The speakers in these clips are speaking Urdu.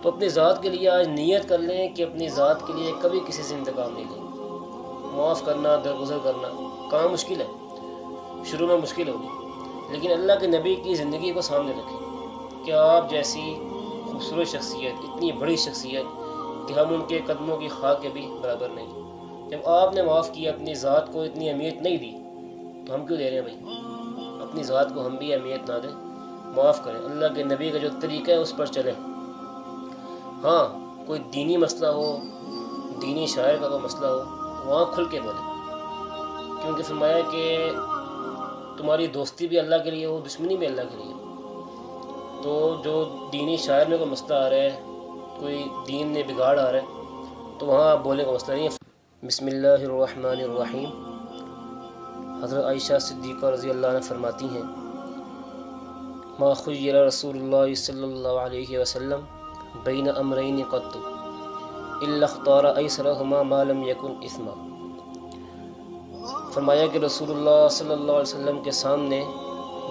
تو اپنی ذات کے لیے آج نیت کر لیں کہ اپنی ذات کے لیے کبھی کسی سے انتقام نہیں لیں۔ معاف کرنا، درگزر کرنا کام مشکل ہے، شروع میں مشکل ہوگی، لیکن اللہ کے نبی کی زندگی کو سامنے رکھیں کہ آپ جیسی خوبصورت شخصیت، اتنی بڑی شخصیت کہ ہم ان کے قدموں کی خاک کے بھی برابر نہیں۔ جب آپ نے معاف کیا، اپنی ذات کو اتنی اہمیت نہیں دی، تو ہم کیوں دے رہے ہیں بھائی؟ اپنی ذات کو ہم بھی اہمیت نہ دیں، معاف کریں، اللہ کے نبی کا جو طریقہ ہے اس پر چلیں۔ ہاں، کوئی دینی مسئلہ ہو، دینی شاعر کا کوئی مسئلہ ہو، وہاں کھل کے بولیں، کیونکہ فرمایا کہ تمہاری دوستی بھی اللہ کے لیے ہو، دشمنی بھی اللہ کے لیے ہو۔ تو جو دینی شاعر میں کوئی مسئلہ آ رہا ہے، کوئی دین میں بگاڑ آ رہا ہے، تو وہاں آپ بولنے کا مسئلہ نہیں ہے۔ بسم اللہ الرحمن الرحیم۔ حضرت عائشہ صدیقہ رضی اللہ عنہ فرماتی ہیں، ما خیر رسول اللہ صلی اللہ علیہ وسلم بین امرین قط الا اختار ایسرہما ما لم یکن اثما۔ فرمایا کہ رسول اللہ صلی اللہ علیہ وسلم کے سامنے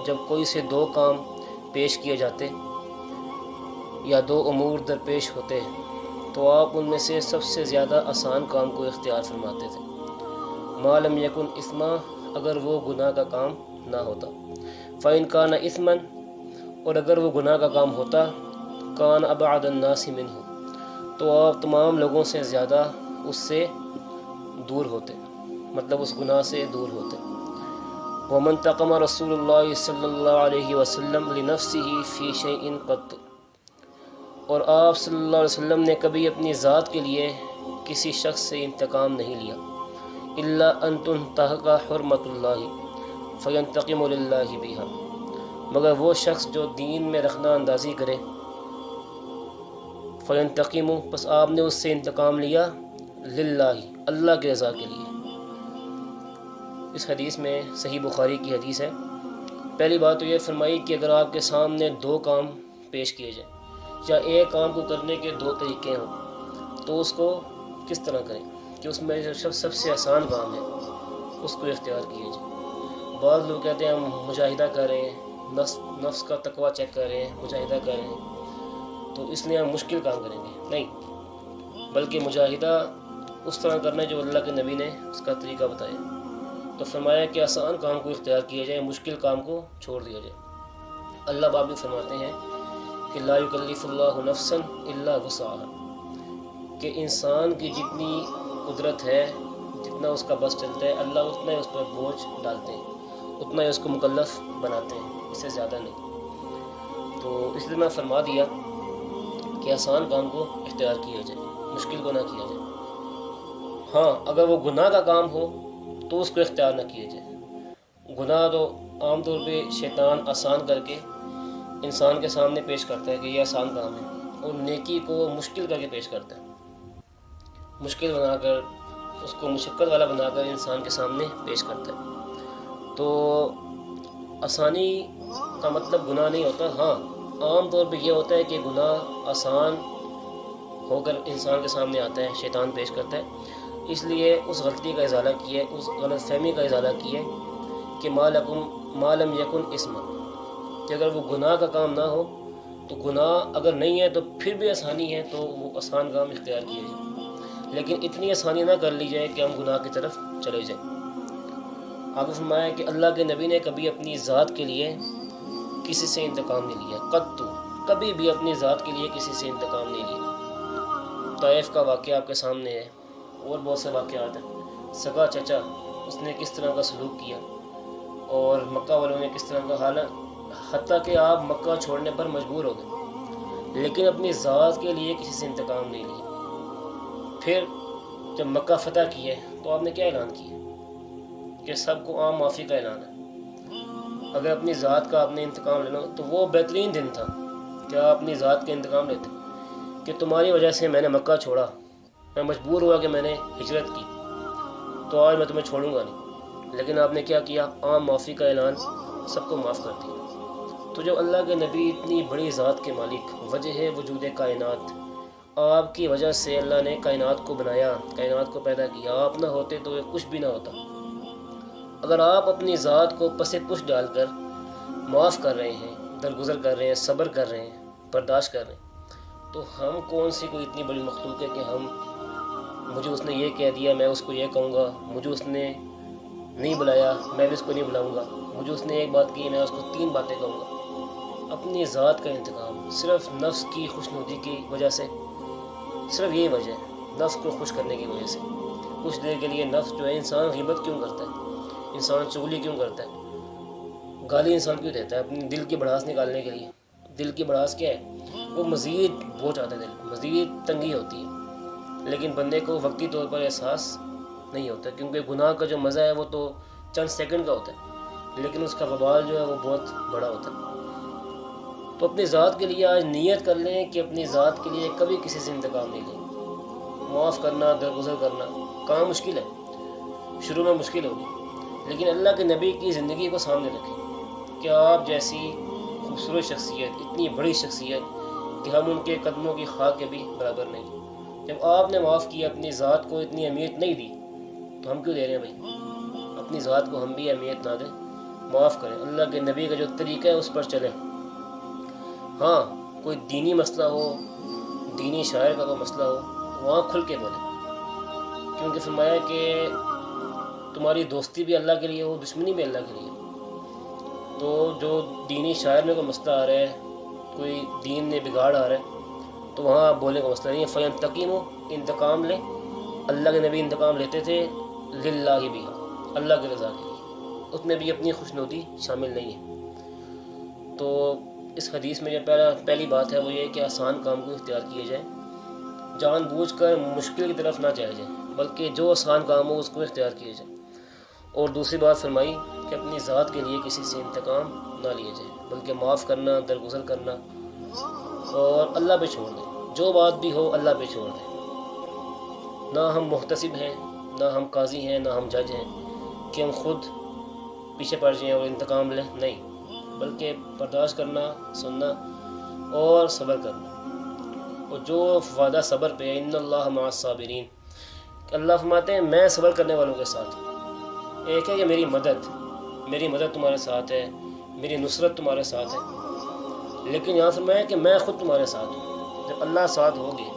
جب کوئی سے دو کام پیش کیے جاتے یا دو امور درپیش ہوتے تو آپ ان میں سے سب سے زیادہ آسان کام کو اختیار فرماتے تھے، ما لم یکن اثما، اگر وہ گناہ کا کام نہ ہوتا، فإن کان اثما، اور اگر وہ گناہ کا کام ہوتا، کان ابعد الناس منہ، تو آپ تمام لوگوں سے زیادہ اس سے دور ہوتے، مطلب اس گناہ سے دور ہوتے۔ ومن تقم رسول اللہ صلی اللہ علیہ وسلم لنفسه فی شیء قط، اور آپ صلی اللہ علیہ وسلم نے کبھی اپنی ذات کے لیے کسی شخص سے انتقام نہیں لیا، الا ان تنتہک حرمت اللہ فینتقم للہ بہا، مگر وہ شخص جو دین میں رخنہ اندازی کرے، فینتقم، پس آپ نے اس سے انتقام لیا، للہ، اللہ کی رضا کے لیے۔ اس حدیث میں، صحیح بخاری کی حدیث ہے، پہلی بات تو یہ فرمائی کہ اگر آپ کے سامنے دو کام پیش کیے جائیں یا ایک کام کو کرنے کے دو طریقے ہوں، تو اس کو کس طرح کریں کہ اس میں جو سب سے آسان کام ہے اس کو اختیار کیے جائے۔ بعض لوگ کہتے ہیں ہم مجاہدہ کر رہے ہیں، نفس کا تقویٰ چیک کر رہے ہیں، مجاہدہ کر رہے ہیں، تو اس لیے ہم مشکل کام کریں گے، نہیں، بلکہ مجاہدہ اس طرح کرنا ہے جو اللہ کے نبی نے اس کا طریقہ بتایا۔ تو فرمایا کہ آسان کام کو اختیار کیا جائے، مشکل کام کو چھوڑ دیا جائے۔ اللہ پاک بھی فرماتے ہیں کہ لا یکلف اللہ نفسا الا وسعها، کہ انسان کی جتنی قدرت ہے، جتنا اس کا بس چلتا ہے، اللہ اتنا ہی اس پر بوجھ ڈالتے ہیں، اتنا ہی اس کو مکلف بناتے ہیں، اس سے زیادہ نہیں۔ تو اس لیے میں فرما دیا کہ آسان کام کو اختیار کیا جائے، مشکل کو نہ کیا جائے۔ ہاں، اگر وہ گناہ کا کام ہو تو اس کو اختیار نہ کیا جائے۔ گناہ تو عام طور پہ شیطان آسان کر کے انسان کے سامنے پیش کرتا ہے کہ یہ آسان کام ہے، اور نیکی کو مشکل کر کے پیش کرتا ہے، مشکل بنا کر، اس کو مشقت والا بنا کر انسان کے سامنے پیش کرتا ہے۔ تو آسانی کا مطلب گناہ نہیں ہوتا۔ ہاں، عام طور پہ یہ ہوتا ہے کہ گناہ آسان ہو کر انسان کے سامنے آتا ہے، شیطان پیش کرتا ہے، اس لیے اس غلطی کا ازالہ کیا ہے، اس غلط فہمی کا ازالہ کیا ہے کہ ما لم یکن اسما، کہ اگر وہ گناہ کا کام نہ ہو تو گناہ اگر نہیں ہے تو پھر بھی آسانی ہے تو وہ آسان کام اختیار کیا جائے، لیکن اتنی آسانی نہ کر لی جائے کہ ہم گناہ کی طرف چلے جائیں۔ آپ نے فرمایا کہ اللہ کے نبی نے کبھی اپنی ذات کے لیے کسی سے انتقام نہیں لیا، قط، کبھی بھی اپنی ذات کے لیے کسی سے انتقام نہیں لیا۔ طائف کا واقعہ آپ کے سامنے ہے، اور بہت سے واقعات ہیں، سگا چچا اس نے کس طرح کا سلوک کیا، اور مکہ والوں نے کس طرح کا حال، حتیٰ کہ آپ مکہ چھوڑنے پر مجبور ہو گئے، لیکن اپنی ذات کے لیے کسی سے انتقام نہیں لیا۔ پھر جب مکہ فتح کی ہے تو آپ نے کیا اعلان کیا کہ سب کو عام معافی کا اعلان ہے۔ اگر اپنی ذات کا آپ نے انتقام لینا تو وہ بہترین دن تھا کہ آپ اپنی ذات کے انتقام لیتے کہ تمہاری وجہ سے میں نے مکہ چھوڑا، میں مجبور ہوا کہ میں نے ہجرت کی، تو آج میں تمہیں چھوڑوں گا نہیں، لیکن آپ نے کیا کیا، عام معافی کا اعلان، سب کو معاف کر دیا۔ تو جب اللہ کے نبی اتنی بڑی ذات کے مالک، وجہ وجود کائنات، آپ کی وجہ سے اللہ نے کائنات کو بنایا، کائنات کو پیدا کیا، آپ نہ ہوتے تو یہ کچھ بھی نہ ہوتا۔ اگر آپ اپنی ذات کو پس پش ڈال کر معاف کر رہے ہیں، درگزر کر رہے ہیں، صبر کر رہے ہیں، برداشت کر رہے ہیں، تو ہم کون سی کوئی اتنی بڑی مخلوق ہے کہ مجھے اس نے یہ کہہ دیا میں اس کو یہ کہوں گا، مجھے اس نے نہیں بلایا میں بھی اس کو نہیں بلاؤں گا، مجھے اس نے ایک بات کی میں اس کو 3 باتیں کہوں گا۔ اپنی ذات کا انتقام صرف نفس کی خوشنودی کی وجہ سے، صرف یہی وجہ ہے، نفس کو خوش کرنے کی وجہ سے۔ کچھ دیر کے لیے نفس جو ہے، انسان غیبت کیوں کرتا ہے، انسان چغلی کیوں کرتا ہے، گالی انسان کیوں دیتا ہے؟ اپنی دل کی بڑھاس نکالنے کے لیے۔ دل کی بڑھاس کیا ہے؟ وہ مزید بوجھ آتا ہے، دل مزید تنگی ہوتی ہے، لیکن بندے کو وقتی طور پر احساس نہیں ہوتا، کیونکہ گناہ کا جو مزہ ہے وہ تو چند سیکنڈ کا ہوتا ہے، لیکن اس کا وبال جو ہے وہ بہت بڑا ہوتا ہے۔ تو اپنی ذات کے لیے آج نیت کر لیں کہ اپنی ذات کے لیے کبھی کسی سے انتقام نہیں لیں۔ معاف کرنا، درگزر کرنا کام مشکل ہے، شروع میں مشکل ہوگی، لیکن اللہ کے نبی کی زندگی کو سامنے رکھیں کہ آپ جیسی خوبصورت شخصیت، اتنی بڑی شخصیت کہ ہم ان کے قدموں کی خاک کے بھی برابر نہیں۔ جب آپ نے معاف کیا، اپنی ذات کو اتنی اہمیت نہیں دی، تو ہم کیوں دے رہے ہیں بھائی؟ اپنی ذات کو ہم بھی اہمیت نہ دیں، معاف کریں، اللہ کے نبی کا جو طریقہ ہے اس پر چلیں۔ ہاں کوئی دینی مسئلہ ہو، دینی شاعر کا کوئی مسئلہ ہو، وہاں کھل کے بولیں، کیونکہ فرمایا کہ تمہاری دوستی بھی اللہ کے لیے ہو، دشمنی بھی اللہ کے لیے ہو۔ تو جو دینی شاعر میں کوئی مسئلہ آ رہا ہے، کوئی دین میں بگاڑ آ رہا ہے، تو وہاں بولنے کا مسئلہ نہیں ہے۔ فَيَنْتَقِمُ، انتقام لیں۔ اللہ کے نبی انتقام لیتے تھے، للہ بھی، اللہ کی رضا کے لیے، اس میں بھی اپنی خوشنودی شامل نہیں ہے۔ تو اس حدیث میں جو پہلی بات ہے وہ یہ کہ آسان کام کو اختیار کیے جائیں، جان بوجھ کر مشکل کی طرف نہ جائے جائیں، بلکہ جو آسان کام ہو اس کو اختیار کیے جائیں۔ اور دوسری بات فرمائی کہ اپنی ذات کے لیے کسی سے انتقام نہ لیے جائیں، بلکہ معاف کرنا، درگزر کرنا، اور اللہ پہ چھوڑ دیں، جو بات بھی ہو اللہ پہ چھوڑ دیں۔ نہ ہم محتسب ہیں، نہ ہم قاضی ہیں، نہ ہم جج ہیں کہ ہم خود پیچھے پڑ جائیں اور انتقام لیں، نہیں، بلکہ برداشت کرنا، سننا اور صبر کرنا۔ اور جو وعدہ صبر پہ، ان اللہ مع الصابرین، اللہ فرماتے ہیں میں صبر کرنے والوں کے ساتھ ہوں۔ ایک ہے کہ میری مدد تمہارے ساتھ ہے، میری نصرت تمہارے ساتھ ہے، لیکن یہاں فرمایا کہ میں خود تمہارے ساتھ ہوں۔ جب اللہ ساتھ ہوگی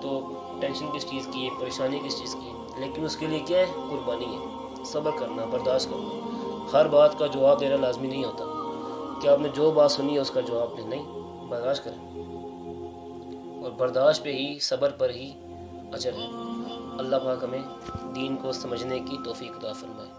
تو ٹینشن کس چیز کی ہے، پریشانی کس چیز کی ہے؟ لیکن اس کے لیے کیا ہے؟ قربانی ہے، صبر کرنا، برداشت کرنا۔ ہر بات کا جواب دینا لازمی نہیں ہوتا کہ آپ نے جو بات سنی ہے اس کا جواب دیں، نہیں، برداشت کریں، اور برداشت پہ ہی، صبر پر ہی اجر ہے۔ اللہ پاک ہمیں دین کو سمجھنے کی توفیق عطا فرمائے۔